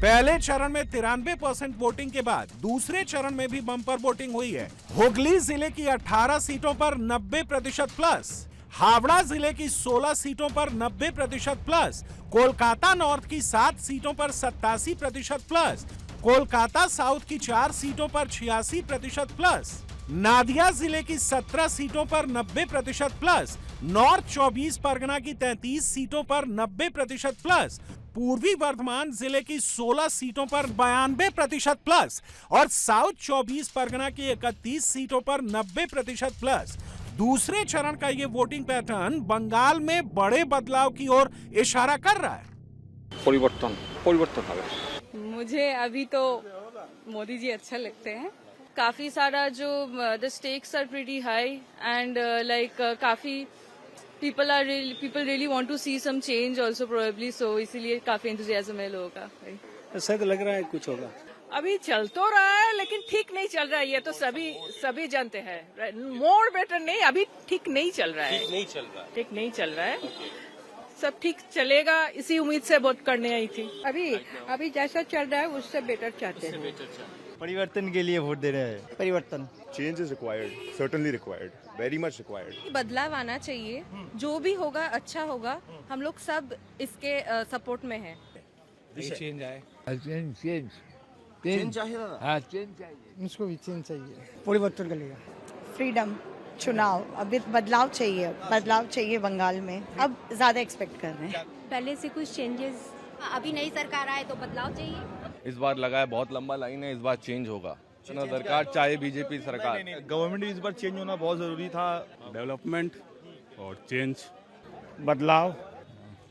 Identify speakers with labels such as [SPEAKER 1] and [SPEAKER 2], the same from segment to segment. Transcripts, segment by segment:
[SPEAKER 1] पहले चरण में 93% वोटिंग के बाद दूसरे चरण में भी बम्पर वोटिंग हुई है। हुगली जिले की 18 सीटों पर 90% प्लस, हावड़ा जिले की 16 सीटों पर 90% प्लस, कोलकाता नॉर्थ की 7 सीटों पर 87% प्लस, कोलकाता साउथ की 4 सीटों पर 86% प्लस, नादिया जिले की 17 सीटों पर 90% प्लस, नॉर्थ 24 परगना की 33 सीटों पर 90% प्लस, पूर्वी वर्धमान जिले की 16 सीटों पर 92% प्लस और साउथ 24 परगना की 31 सीटों पर 90% प्लस। दूसरे चरण का ये वोटिंग पैटर्न बंगाल में बड़े बदलाव की ओर इशारा कर रहा है।
[SPEAKER 2] परिवर्तन होगा।
[SPEAKER 3] मुझे अभी तो मोदी जी अच्छा लगते हैं। काफी सारा जो the stakes are pretty high and like काफी people really want to see some change also probably, so इसीलिए काफी एंथुसियाज्म है लोगों का।
[SPEAKER 4] शायद लग रहा है कुछ होगा।
[SPEAKER 5] अभी चल तो रहा है लेकिन ठीक नहीं चल रहा है, ये तो सभी जानते हैं। मोर बेटर नहीं, अभी ठीक नहीं चल रहा है। ठीक नहीं चल रहा है। सब ठीक चलेगा इसी उम्मीद से वोट करने आई थी।
[SPEAKER 6] अभी जैसा चल रहा है उससे बेटर चाहते हैं।
[SPEAKER 4] परिवर्तन के लिए वोट दे रहे हैं। परिवर्तन।
[SPEAKER 7] Change is required, certainly required, very much required.
[SPEAKER 8] बदलाव आना चाहिए, जो भी होगा अच्छा होगा। हम लोग सब इसके सपोर्ट में हैं।
[SPEAKER 4] चेंज आए।
[SPEAKER 9] चेंज चाहिए। हाँ, चेंज चाहिए।
[SPEAKER 6] मुझको भी चेंज चाहिए।
[SPEAKER 4] परिवर्तन का लिए।
[SPEAKER 6] फ्रीडम, चुनाव, अभी बदलाव चाहिए बंगाल में। अब ज्यादा एक्सपेक्ट कर रहे हैं।
[SPEAKER 8] पहले से कुछ चेंजेस, अभी नई सरकार आए तो बदलाव चाहिए।
[SPEAKER 10] इस बार लगा है बहुत लंबा लाइन है, इस बार चेंज होगा। सरकार चाहे बीजेपी सरकार,
[SPEAKER 7] गवर्नमेंट इस बार चेंज होना बहुत जरूरी था।
[SPEAKER 11] डेवलपमेंट और चेंज,
[SPEAKER 4] बदलाव।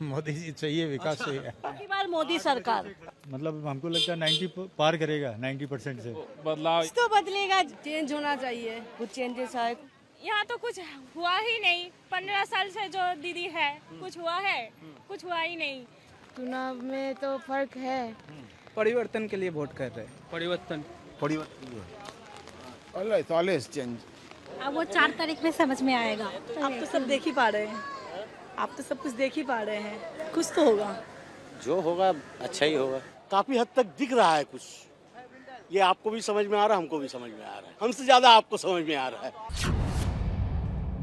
[SPEAKER 4] मोदी जी चाहिए, विकास चाहिए।
[SPEAKER 5] अगली बार मोदी सरकार।
[SPEAKER 4] मतलब हमको लगता है 90 पार करेगा, 90% से।
[SPEAKER 11] बदलाव
[SPEAKER 5] तो बदलेगा।
[SPEAKER 8] चेंज होना चाहिए, कुछ चेंजेस आए।
[SPEAKER 3] यहाँ तो कुछ हुआ ही नहीं। 15 साल से जो दीदी है कुछ हुआ है, कुछ हुआ ही नहीं।
[SPEAKER 8] चुनाव में तो फर्क है।
[SPEAKER 4] परिवर्तन के लिए वोट कर रहे हैं।
[SPEAKER 11] परिवर्तन।
[SPEAKER 9] Always change.
[SPEAKER 5] अब वो 4 तारीख में समझ में आएगा। आप तो सब देख ही पा रहे हैं। आप तो सब कुछ देख ही पा रहे हैं। कुछ तो होगा।
[SPEAKER 12] जो होगा अच्छा ही होगा। काफी हद तक दिख रहा है कुछ। ये आपको भी समझ में आ रहा है, हमको भी समझ में आ रहा है। हमसे ज्यादा आपको समझ में आ रहा है।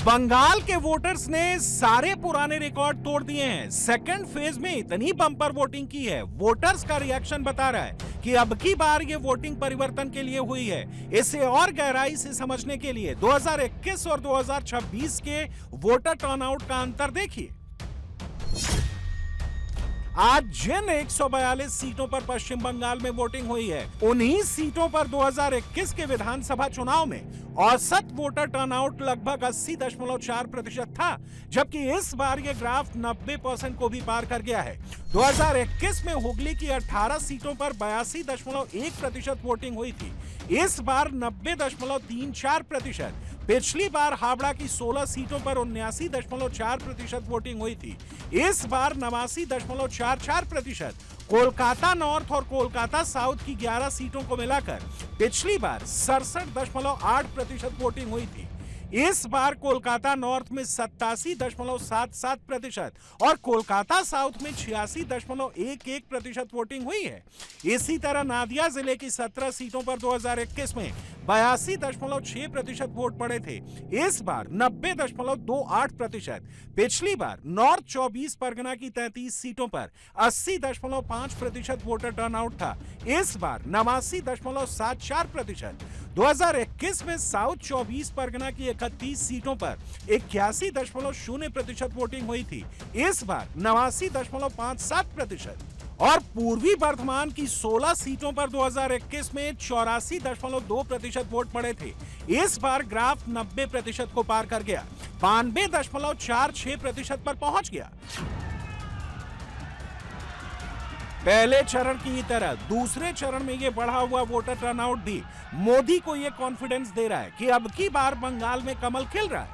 [SPEAKER 1] बंगाल के वोटर्स ने सारे पुराने रिकॉर्ड तोड़ दिए हैं। सेकंड फेज में इतनी बम्पर वोटिंग की है, वोटर्स का रिएक्शन बता रहा है कि अब की बार ये वोटिंग परिवर्तन के लिए हुई है। इसे और गहराई से समझने के लिए 2021 और 2026 के वोटर टर्नआउट का अंतर देखिए। आज जिन 142 सीटों पर पश्चिम बंगाल में वोटिंग हुई है, उन्हीं सीटों पर 2021 के विधानसभा चुनाव में औसत वोटर टर्नआउट लगभग 80.4% था, जबकि इस बार ये ग्राफ 90% को भी पार कर गया है। 2021 में हुगली की 18 सीटों पर 82.1% वोटिंग हुई थी। इस बार 90.34%। पिछली बार हावड़ा की 16 सीटों पर 79.4% वोटिंग हुई थी। इस बार 89.44%। कोलकाता नॉर्थ और कोलकाता साउथ की 11 सीटों को मिलाकर पिछली बार 67.8% वोटिंग हुई थी। इस बार कोलकाता नॉर्थ में 87.77% और कोलकाता साउथ में 86.11% वोटिंग हुई है। इसी तरह नादिया जिले की 17 सीटों पर 2021 में 82.6% वोट पड़े थे। इस बार 90.28%। पिछली बार नॉर्थ 24 परगना की 33 सीटों पर 80.5% वोटर टर्नआउट था। इस बार 89.74%। 2021 में साउथ 24 परगना की 31 सीटों पर 81.0% वोटिंग हुई थी। इस बार 89.57%। और पूर्वी वर्धमान की 16 सीटों पर 2021 में 84.2% वोट पड़े थे। इस बार ग्राफ 90% को पार कर गया, 92.46% पर पहुंच गया। पहले चरण की तरह दूसरे चरण में ये बढ़ा हुआ वोटर टर्नआउट भी मोदी को ये कॉन्फिडेंस दे रहा है कि अब की बार बंगाल में कमल खिल रहा है।